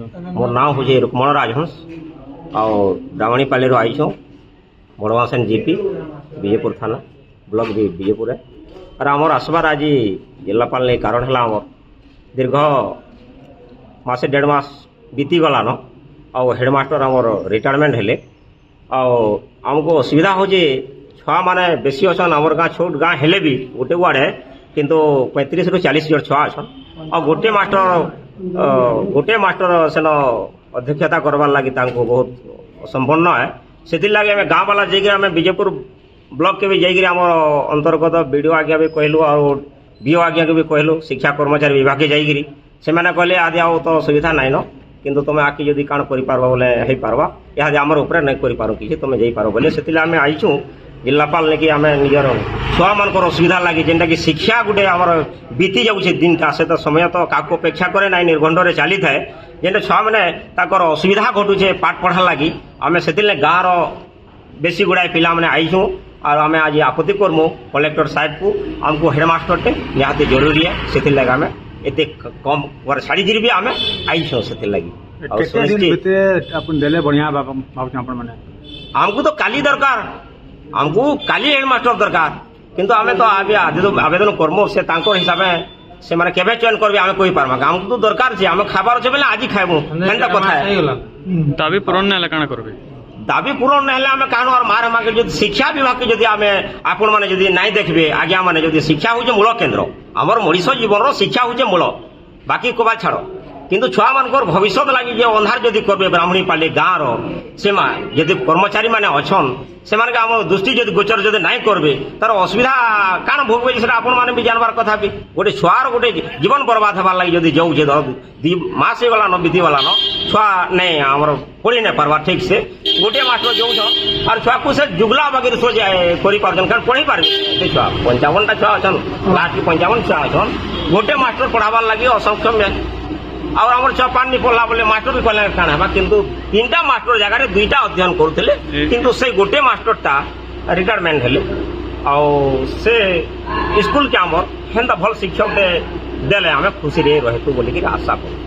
मोर नाम हूँ रुक्मण राजहंस और ब्राह्मणीपाली आईछूँ बड़वासेन जीपी विजयपुर थाना ब्लॉक विजयपुर है और आमर आसबार आज जिलापाल नहीं कारण है आमर दीर्घ मासे 1.5 मास बीती गलान और हेडमास्टर आमर रिटायरमेंट हेले आमको असुविधा हो छुआ माने बेसी अच्छन आमर गाँ छोट गाँ हेले भी गोटे वार्ड किंतु 35 ରୁ 40 जन छुआ अच्छन और गोटे मास्टर सेन अध्यक्षता करवार लगी बहुत असंपन्न है से लगे आम गाँ वाला जाइए विजयपुर ब्लॉक के भी जाइए आम अंतर्गत बीडीओ आज्ञा भी कहलु और बीओ आज्ञा के भी कहलु शिक्षा कर्मचारी विभाग के जाइए से कहले आदि आउ तो सुविधा नाइन किंतु तुम आके जदि काण कर बोले हो पार्बा यहाँ आमर उपर नहीं कर कि तुम जापार बोले से आम आईचु जिलापाल लेकिन आम निजर छुआ मान असुविधा लगी जेनटा कि शिक्षा गोटे आमर बीती जाऊे दिनटा से तो समय तो क्या अपेक्षा करे ना निर्घंडे चली थाए जेनटा छुआ मैंने असुविधा घटुचे पाठ पढ़ा लगी आम से गाँव बेसी गुड़ाए पिला मैंने आईचु और आम आज आपत्ति करमु कलेक्टर साहेब को आमको हेडमास्टर टे निहाती जरूरी है से लगे आम एत कम छाड़ी भी आम आईचु से लगी आमको तो काली दरकार आमको काली हेडमास्टर दरकार किंतु आम तो आवेदन करमु से हिसाब से माने केबे चयन करबे आमे कोई पारमा आमको तो दरकार छे आमे खाबार छे बेले आज खाइबो एंता कथा है दाबी पूरण नै काना करबे दाबी पूरण नहले आमे कानो और मार माके जदि शिक्षा विभाग के जदि आमे आपण माने जदि नाइ देखबे आज्ञा माने जदि शिक्षा होजे मूल केंद्र हमर मनीष जीवन रो शिक्षा होजे मूल बाकी कोबा छाड़ो किंतु छुआ मानकर भविष्य लगी जे अंधार जदि करबे ब्राह्मणीपाली गाँव रो सेमा जदि कर्मचारी माने अछन से माने आम दृष्टि जदि गोचर जदि नाइ करबे तार असुविधा काण भोगबे सेटा आपण माने भी जानबार कथा भी गोटे छुआर गोटे जीवन बर्बाद हबार लगी जदि जाऊ जे 2 मास गला न बीती गला न छुआ नहीं हमर पढ़ी नहीं पारबा ठीक से गोटे मास्टर जाऊन और छुआ को से जुगला वगैरह सो जाए करि पारछन कारण पढ़ी पारबे छुआ 55 टा छुआ अछन लास्ट 55 छुआ अछन गोटे मास्टर पढ़ाबार लगी असक्षम है और आम छुआ पानी नहीं पढ़ला बोले मास्टर भी कहले काना बा किंतु 3टा मास्टर जगह 2टा अध्ययन करुले किंतु से गोटे मास्टरटा रिटायरमेंट हेले और से स्कूल के आमर हेन्ता भल शिक्षक देले आम खुशी रे रहतु बोलिक आशा करूँ।